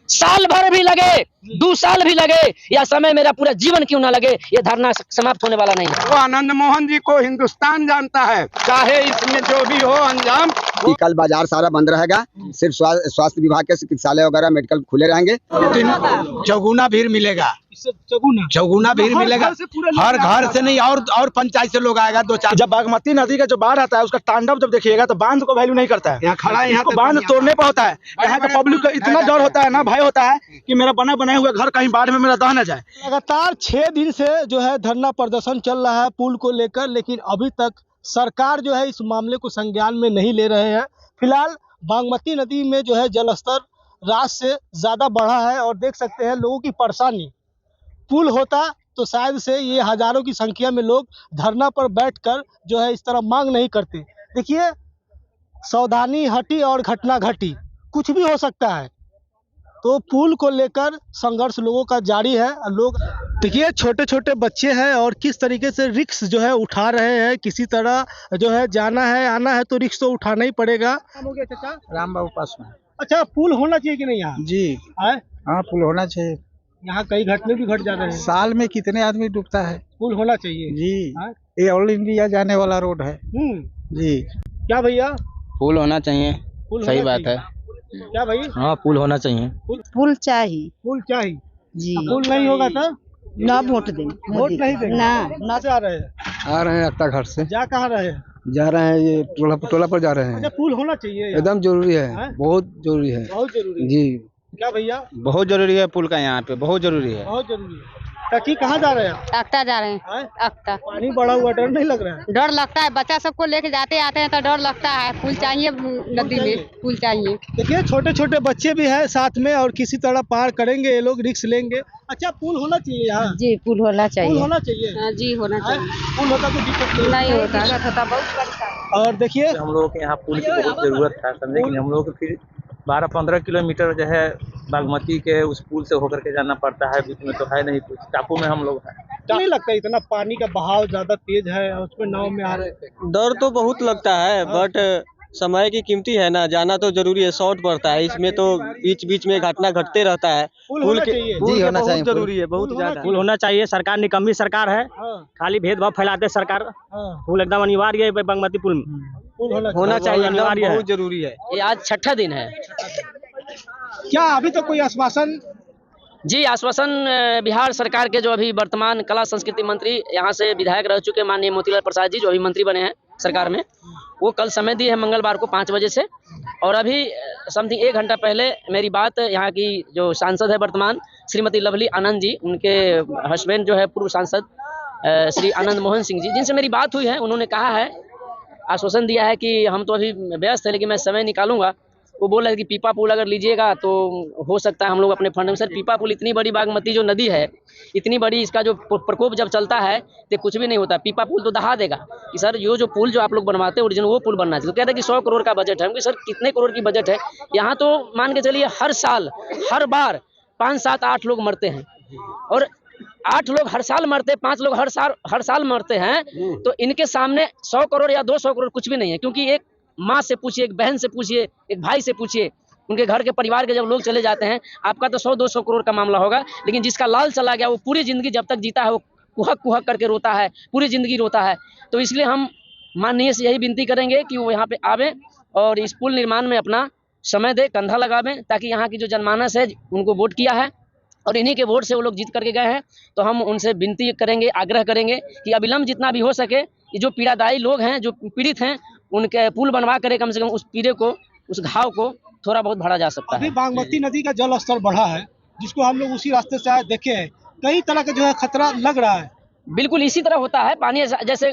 साल भर भी लगे, 2 साल भी लगे, या समय मेरा पूरा जीवन क्यों ना लगे, ये धरना समाप्त होने वाला नहीं है। वो आनंद मोहन जी को हिंदुस्तान जानता है, चाहे इसमें जो भी हो अंजाम। कल बाजार सारा बंद रहेगा, सिर्फ स्वास्थ्य विभाग के चिकित्सालय वगैरह मेडिकल खुले रहेंगे। चौगुना भीड़ मिलेगा, चौगुना भीड़ मिलेगा, हर घर से नहीं और पंचायत से लोग आएगा। 2-4 जब बागमती नदी का जो बाढ़ आता है उसका तांडव जब देखिएगा तो बांध को वैल्यू नहीं करता है, यहाँ खड़ा है, यहाँ बांध तोड़ने पर होता है। यहाँ का पब्लिक को इतना डर होता है ना, भय होता है कि मेरा बनाए हुए घर कहीं बाढ़ में मेरा दह न जाए। लगातार 6 दिन से जो है धरना प्रदर्शन चल रहा है पुल को लेकर, लेकिन अभी तक सरकार जो है इस मामले को संज्ञान में नहीं ले रहे हैं। फिलहाल बागमती नदी में जो है जलस्तर रात से ज्यादा बढ़ा है और देख सकते हैं लोगों की परेशानी। पुल होता तो शायद से ये हजारों की संख्या में लोग धरना पर बैठकर जो है इस तरह मांग नहीं करते। देखिए, सावधानी हटी और घटना घटी, कुछ भी हो सकता है। तो पुल को लेकर संघर्ष लोगों का जारी है। लोग देखिए, छोटे छोटे बच्चे हैं और किस तरीके से रिक्स जो है उठा रहे हैं। किसी तरह जो है जाना है आना है तो रिक्स तो उठाना ही पड़ेगा। हो गया चाचा? राम बाबू पासवान। अच्छा, पुल होना चाहिए कि नहीं यहाँ? जी है? हाँ, पुल होना चाहिए। यहाँ कई घटने भी घट जा रहे हैं। साल में कितने आदमी डूबता है, पुल होना चाहिए जी। है? ये ऑल इंडिया जाने वाला रोड है जी। क्या भैया? पुल होना चाहिए, पुल सही होना बात चाहिए। है। क्या भाई? हाँ, पुल होना चाहिए। पुल चाहिए पुल चाहिए जी। पुल नहीं होगा तो ना वोट दें, वोट नहीं देंगे। ना जा रहे हैं? आ रहे हैं अक्ता घर से। जा कहाँ रहे हैं? जा रहे हैं, ये टोला पर जा रहे अच्छा, पुल होना चाहिए यहाँ। एकदम जरूरी है, हैं? बहुत जरूरी है बहुत जरूरी है। जी। क्या भैया? बहुत जरूरी है पुल का, यहाँ पे बहुत जरूरी है। बहुत जरूरी है। काकी कहाँ जा रहे हैं? अक्ता जा रहे हैं। हैं? अक्ता पानी बढ़ा हुआ, डर नहीं लग रहा है? डर लगता है, बच्चा सबको लेके जाते आते हैं तो डर लगता है। पुल चाहिए नदी में, पुल चाहिए। देखिए, छोटे छोटे बच्चे भी हैं साथ में और किसी तरह पार करेंगे ये लोग, रिस्क लेंगे। अच्छा, पुल होना चाहिए यहाँ? जी, पुल होना पुल चाहिए। होना चाहिए। हाँ, जी होना हैं? चाहिए। पुल होता तो दिक्कत नहीं होता, बहुत। और देखिए, हम लोगों के यहाँ पुल की बहुत ज़रूरत है, समझे कि हम लोगों को फिर 12-15 किलोमीटर जो है बागमती के उस पुल से होकर के जाना पड़ता है। बीच में तो है नहीं कुछ, टापू में हम लोग हैं। नहीं लगता इतना पानी का बहाव ज्यादा तेज है और उसमें नाव में आ रहे हैं? डर तो बहुत लगता है, बट समय की कीमती है ना, जाना तो जरूरी है। शॉर्ट पड़ता है इसमें तो, बीच बीच में घटना घटते रहता है। पुल होना चाहिए। जी होना चाहिए, जरूरी है, बहुत ज्यादा। पुल होना चाहिए। सरकार निकम्मी सरकार है, हाँ, खाली भेदभाव फैलाते सरकार। हाँ, पुल एकदम अनिवार्य है बागमती पुल। पुल होना चाहिए, अनिवार्य है। बहुत जरूरी है। ये आज 6ठा दिन है। क्या अभी तो कोई आश्वासन? जी, आश्वासन बिहार सरकार के जो अभी वर्तमान कला संस्कृति मंत्री यहाँ से विधायक रह चुके माननीय मोतीलाल प्रसाद जी, जो अभी मंत्री बने हैं सरकार में, वो कल समय दिए हैं मंगलवार को 5 बजे से। और अभी समथिंग 1 घंटा पहले मेरी बात यहाँ की जो सांसद है वर्तमान श्रीमती लवली आनंद जी, उनके हस्बैंड जो है पूर्व सांसद श्री आनंद मोहन सिंह जी, जिनसे मेरी बात हुई है, उन्होंने कहा है, आश्वासन दिया है कि हम तो अभी व्यस्त हैं लेकिन मैं समय निकालूंगा। वो बोल रहे कि पीपा पुल अगर लीजिएगा तो हो सकता है हम लोग अपने फंड में। सर, पीपा पुल इतनी बड़ी बागमती जो नदी है, इतनी बड़ी, इसका जो प्रकोप जब चलता है तो कुछ भी नहीं होता। पीपा पुल तो दहा देगा कि सर ये जो पुल जो आप लोग बनवाते हैं ओरिजिनल वो पुल बनना चाहिए। तो कहते हैं कि 100 करोड़ का बजट है। सर, कितने करोड़ की बजट है? यहाँ तो मान के चलिए हर साल हर बार 5, 7, 8 लोग मरते हैं, और 8 लोग हर साल मरते, 5 लोग हर साल मरते हैं। तो इनके सामने 100 करोड़ या 200 करोड़ कुछ भी नहीं है। क्योंकि एक माँ से पूछिए, एक बहन से पूछिए, एक भाई से पूछिए, उनके घर के परिवार के जब लोग चले जाते हैं, आपका तो 100-200 करोड़ का मामला होगा, लेकिन जिसका लाल चला गया वो पूरी जिंदगी जब तक जीता है वो कुहक कुहक करके रोता है, पूरी जिंदगी रोता है। तो इसलिए हम माननीय से यही विनती करेंगे कि वो यहाँ पे आवें और इस पुल निर्माण में अपना समय दे, कंधा लगावें, ताकि यहाँ की जो जनमानस है उनको वोट किया है और इन्हीं के वोट से वो लोग जीत करके गए हैं। तो हम उनसे विनती करेंगे, आग्रह करेंगे कि अविलंब जितना भी हो सके, ये जो पीड़ादायी लोग हैं, जो पीड़ित हैं, उनके पुल बनवा करे कम से कम उस पीड़े को, उस घाव को थोड़ा बहुत भरा जा सकता है। अभी बागमती नदी का जल स्तर बढ़ा है, जिसको हम लोग उसी रास्ते से आए देखे हैं, कई तरह का जो है खतरा लग रहा है। बिल्कुल इसी तरह होता है। पानी जैसे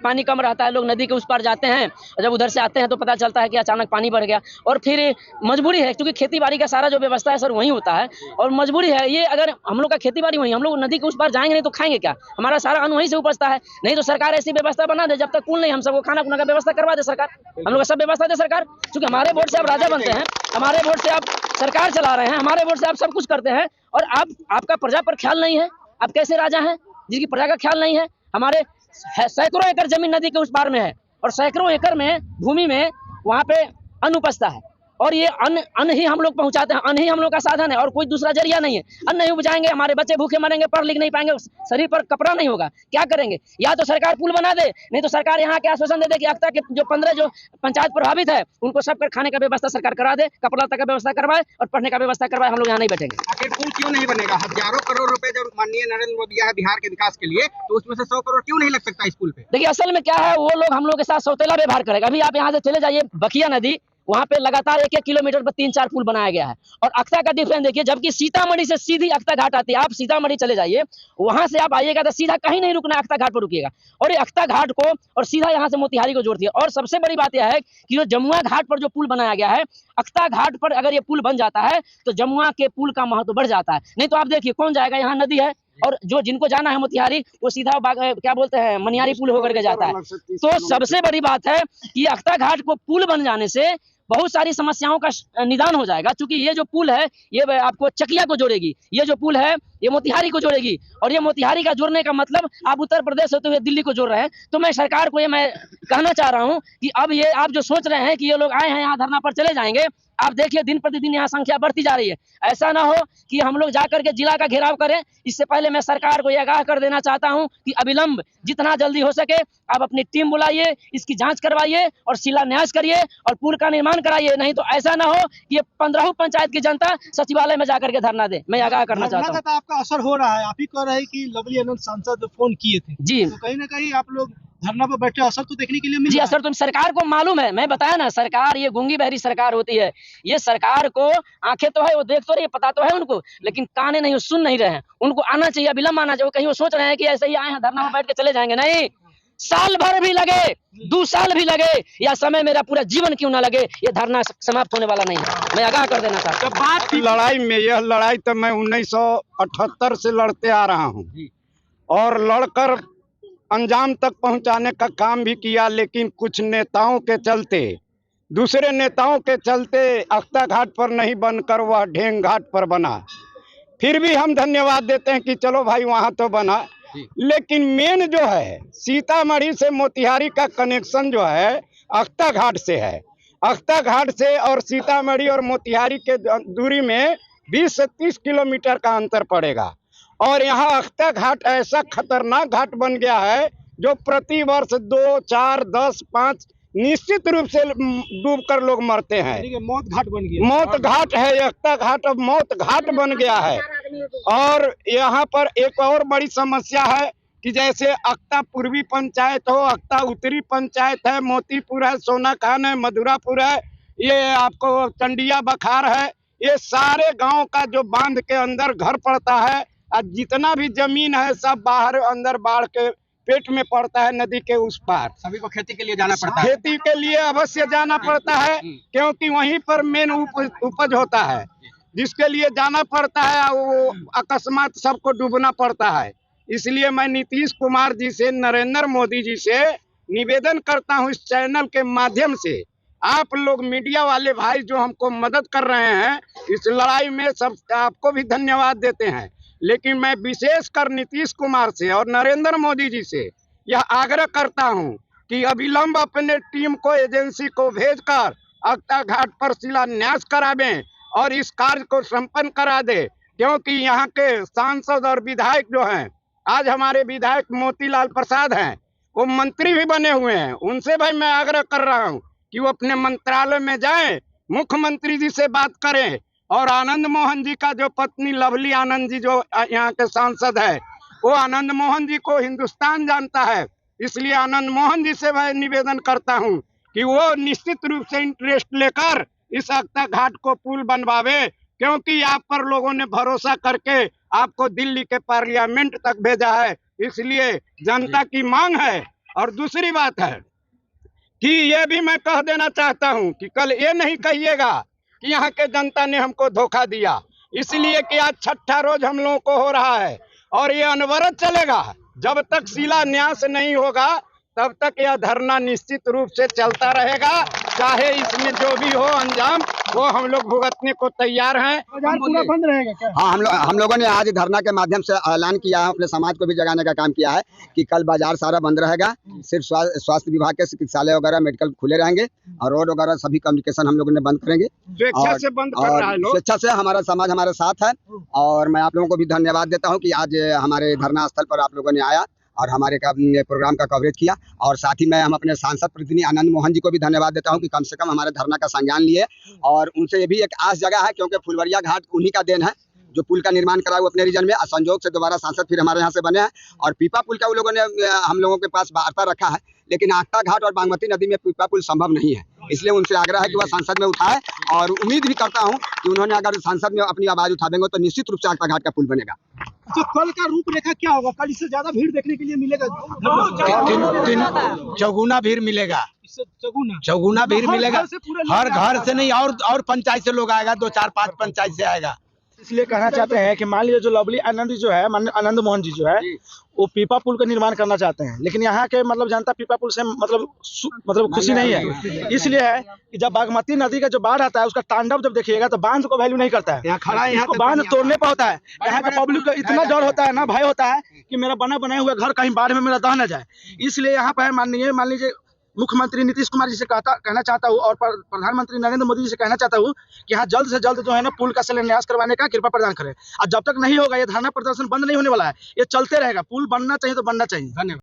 पानी कम रहता है, लोग नदी के उस पार जाते हैं, और जब उधर से आते हैं तो पता चलता है कि अचानक पानी बढ़ गया। और फिर मजबूरी है, क्योंकि खेती बाड़ी का सारा जो व्यवस्था है सर वहीं होता है, और मजबूरी है ये, अगर हम लोग का खेती बाड़ी वहीं, हम लोग नदी के उस पार जाएंगे नहीं तो खाएंगे क्या? हमारा सारा अन्न वहीं से उपजता है। नहीं तो सरकार ऐसी व्यवस्था बना दे, जब तक पुल नहीं, हम सबको खाना खुना का व्यवस्था करवा दे सरकार, हम लोग का सब व्यवस्था दे सरकार। क्योंकि हमारे वोट से आप राजा बनते हैं, हमारे वोट से आप सरकार चला रहे हैं, हमारे वोट से आप सब कुछ करते हैं, और आपका प्रजा पर ख्याल नहीं है। आप कैसे राजा हैं जिसकी प्रजा का ख्याल नहीं है? हमारे सैकड़ों एकड़ जमीन नदी के उस पार में है, और सैकड़ों एकड़ में भूमि में वहाँ पे अन्न उपजता है, और ये अन्न ही हम लोग पहुंचाते हैं, अन्न ही हम लोग का साधन है और कोई दूसरा जरिया नहीं है। अन्न नहीं उपजाएंगे, हमारे बच्चे भूखे मरेंगे, पढ़ लिख नहीं पाएंगे, शरीर पर कपड़ा नहीं होगा, क्या करेंगे? या तो सरकार पुल बना दे, नहीं तो सरकार यहाँ के आश्वासन दे दे कि अक्ता के जो 15 जो पंचायत प्रभावित है उनको सबका खाने का व्यवस्था सरकार करा दे, कपड़ा तक का व्यवस्था करवाए और पढ़ने का व्यवस्था करवाए। हम लोग यहाँ नहीं बैठेंगे। आखिर पुल क्यों नहीं बनेगा? हजारों करोड़ रुपए जब माननीय नरेंद्र मोदी है बिहार के विकास के लिए, तो उसमें से 100 करोड़ क्यों नहीं लग सकता इस पुल पे? देखिए असल में क्या है, वो लोग हम लोग के साथ सौतेला व्यवहार करेगा। अभी आप यहाँ से चले जाइए बखिया नदी, वहां पे लगातार 1-1 किलोमीटर पर 3-4 पुल बनाया गया है और अक्ता का डिफरेंस देखिए, जबकि सीतामढ़ी से सीधी अक्ता घाट आती है। आप सीतामढ़ी चले जाइए, वहां से आप आइएगा तो सीधा कहीं नहीं रुकना, अक्ता घाट पर रुकिएगा और ये अक्ता घाट को और सीधा यहाँ से मोतिहारी को जोड़ती है। और सबसे बड़ी बात यह है कि जो जमुआ घाट पर जो पुल बनाया गया है, अक्ता घाट पर अगर ये पुल बन जाता है तो जमुआ के पुल का महत्व बढ़ जाता है। नहीं तो आप देखिए कौन जाएगा, यहाँ नदी है और जो जिनको जाना है मोतिहारी वो सीधा क्या बोलते हैं मनियारी पुल होकर के जाता है। तो सबसे बड़ी बात है कि अक्ता घाट को पुल बन जाने से बहुत सारी समस्याओं का निदान हो जाएगा, क्योंकि ये जो पुल है ये आपको चकिया को जोड़ेगी, ये जो पुल है ये मोतिहारी को जोड़ेगी और ये मोतिहारी का जोड़ने का मतलब आप उत्तर प्रदेश होते हुए दिल्ली को जोड़ रहे हैं। तो मैं सरकार को ये मैं कहना चाह रहा हूँ कि अब ये आप जो सोच रहे हैं कि ये लोग आए हैं यहाँ धरना पर चले जाएंगे, आप देखिए दिन प्रतिदिन यहाँ संख्या बढ़ती जा रही है। ऐसा ना हो कि हम लोग जाकर के जिला का घेराव करें। इससे पहले मैं सरकार को यह आगाह कर देना चाहता हूं कि अविलंब जितना जल्दी हो सके आप अपनी टीम बुलाइए, इसकी जांच करवाइए और शिलान्यास करिए और पुल का निर्माण कराइए। नहीं तो ऐसा ना हो कि ये 15 पंचायत की जनता सचिवालय में जाकर के धरना दे। मैं आगाह करना चाहता हूँ। आपका असर हो रहा है, आप ही कह रहे हैं कि लवली आनंद सांसद फोन किए थे जी, तो कहीं ना कहीं आप लोग धरना पर बैठे, असर तो देखने के लिए मिल जी। रहा है। असर तो सरकार को मालूम है, मैं बताया ना, सरकार ये गूंगी बहरी सरकार होती है। ये सरकार को आंखें तो है, वो देख तो रही है, पता तो है उनको, लेकिन काने नहीं, सुन नहीं रहे हैं। उनको आना चाहिए, विलम्ब आना चाहिए। कहीं वो सोच रहे हैं कि ऐसे ही आए हैं धरना में बैठ के चले जाएंगे, नहीं। साल भर भी लगे, 2 साल भी लगे या समय मेरा पूरा जीवन क्यों ना लगे, ये धरना समाप्त होने वाला नहीं है। मैं आगाह कर देना चाहता हूँ। बात की लड़ाई में, यह लड़ाई तो मैं 1978 से लड़ते आ रहा हूँ और लड़कर अंजाम तक पहुंचाने का काम भी किया, लेकिन कुछ नेताओं के चलते, दूसरे नेताओं के चलते अक्ता घाट पर नहीं बनकर वह ढेंग घाट पर बना। फिर भी हम धन्यवाद देते हैं कि चलो भाई वहां तो बना, लेकिन मेन जो है सीतामढ़ी से मोतिहारी का कनेक्शन जो है अक्ता घाट से है। अक्ता घाट से और सीतामढ़ी और मोतिहारी के दूरी में 20 से 30 किलोमीटर का अंतर पड़ेगा और यहाँ अक्ता घाट ऐसा खतरनाक घाट बन गया है जो प्रति वर्ष 2, 4, 10, 5 निश्चित रूप से डूबकर लोग मरते हैं। मौत घाट बन गया, मौत घाट है अक्ता घाट, अब मौत घाट बन गया है। और यहाँ पर एक और बड़ी समस्या है कि जैसे अक्ता पूर्वी पंचायत हो, अक्ता उत्तरी पंचायत है, मोतीपुर है, सोनाखान है, मधुरापुर है, ये आपको चंडिया बखार है, ये सारे गांव का जो बांध के अंदर घर पड़ता है और जितना भी जमीन है सब बाहर अंदर बाढ़ के पेट में पड़ता है, नदी के उस पार। सभी को खेती के लिए जाना पड़ता है। खेती के लिए अवश्य जाना पड़ता है क्योंकि वहीं पर मेन उपज होता है, जिसके लिए जाना पड़ता है वो अकस्मात सबको डूबना पड़ता है। इसलिए मैं नीतीश कुमार जी से, नरेंद्र मोदी जी से निवेदन करता हूं इस चैनल के माध्यम से, आप लोग मीडिया वाले भाई जो हमको मदद कर रहे हैं इस लड़ाई में, सब आपको भी धन्यवाद देते हैं। लेकिन मैं विशेषकर नीतीश कुमार से और नरेंद्र मोदी जी से यह आग्रह करता हूं कि अविलंब अपने टीम को, एजेंसी को भेजकर अक्ता घाट पर शिलान्यास करावें और इस कार्य को संपन्न करा दे, क्योंकि यहाँ के सांसद और विधायक जो हैं, आज हमारे विधायक मोतीलाल प्रसाद हैं, वो मंत्री भी बने हुए हैं, उनसे भाई मैं आग्रह कर रहा हूँ कि वो अपने मंत्रालय में जाएं, मुख्यमंत्री जी से बात करें और आनंद मोहन जी का जो पत्नी लवली आनंद जी जो यहाँ के सांसद है, वो आनंद मोहन जी को हिंदुस्तान जानता है, इसलिए आनंद मोहन जी से मैं निवेदन करता हूँ कि वो निश्चित रूप से इंटरेस्ट लेकर इस अक्ता घाट को पुल बनवावे, क्योंकि आप पर लोगों ने भरोसा करके आपको दिल्ली के पार्लियामेंट तक भेजा है, इसलिए जनता की मांग है। और दूसरी बात है कि ये भी मैं कह देना चाहता हूं कि कल ये नहीं कहिएगा कि यहाँ के जनता ने हमको धोखा दिया, इसलिए कि आज 6ठा रोज हम लोगों को हो रहा है और ये अनवरत चलेगा। जब तक शिलान्यास नहीं होगा तब तक यह धरना निश्चित रूप से चलता रहेगा, चाहे इसमें जो भी हो अंजाम वो हम लोग भुगतने को तैयार हैं। बाजार पूरा बंद रहेगा क्या? हाँ, हम लोगों ने आज धरना के माध्यम से ऐलान किया है, अपने समाज को भी जगाने का काम किया है कि कल बाजार सारा बंद रहेगा। सिर्फ स्वास्थ्य विभाग के चिकित्सालय वगैरह मेडिकल खुले रहेंगे और रोड वगैरह सभी कम्युनिकेशन हम लोगों ने बंद करेंगे। स्वेच्छा से बंद कर रहा है लोग। स्वेच्छा से हमारा समाज हमारे साथ है और मैं आप लोगों को भी धन्यवाद देता हूँ कि आज हमारे धरना स्थल पर आप लोगों ने आया और हमारे प्रोग्राम का कवरेज किया। और साथ ही मैं हम अपने सांसद प्रतिनिधि आनंद मोहन जी को भी धन्यवाद देता हूं कि कम से कम हमारे धरना का संज्ञान लिए और उनसे ये भी एक आस जगह है क्योंकि फुलवरिया घाट उन्हीं का देन है जो पुल का निर्माण करा हुआ अपने रीजन में। संजोग से दोबारा सांसद फिर हमारे यहाँ से बने हैं और पीपा पुल का वो लोगों ने हम लोगों के पास वार्ता रखा है, लेकिन आख्ता घाट और बागमती नदी में पीपा पुल संभव नहीं है। इसलिए उनसे आग्रह है कि वह संसद में उठाए और उम्मीद भी करता हूं कि उन्होंने अगर संसद में अपनी आवाज उठा देंगे तो निश्चित रूप से आख्ता घाट का पुल बनेगा। अच्छा, कल का रूपरेखा क्या होगा? कल इससे ज्यादा भीड़ देखने के लिए मिलेगा? चौगुना भीड़ मिलेगा, चौगुना भीड़ मिलेगा। हर घर से नहीं और पंचायत से लोग आएगा, 2 4 5 पंचायत से आएगा। इसलिए कहना चाहते हैं कि मान लीजिए जो लवली आनंद जो है, आनंद मोहन जी जो है, वो पीपा पुल का निर्माण करना चाहते हैं, लेकिन यहाँ के मतलब जनता पीपा पुल से मतलब खुशी नहीं है। इसलिए है कि जब बागमती नदी का जो बाढ़ आता है उसका तांडव जब देखिएगा तो बांध को वैल्यू नहीं करता है, इसको बांध तोड़ने पर होता है। यहाँ के पब्लिक को इतना डर होता है ना, भय होता है कि मेरा बनाया हुआ घर कहीं बाढ़ में मेरा दह न जाए। इसलिए यहाँ पर मान लीजिए मुख्यमंत्री नीतीश कुमार जी से कहना चाहता हूँ और प्रधानमंत्री नरेंद्र मोदी जी से कहना चाहता हूँ कि यहाँ जल्द से जल्द जो है ना पुल का शिलान्यास करवाने का कृपा प्रदान करें। और जब तक नहीं होगा ये धरना प्रदर्शन बंद नहीं होने वाला है, ये चलते रहेगा। पुल बनना चाहिए तो बनना चाहिए। धन्यवाद।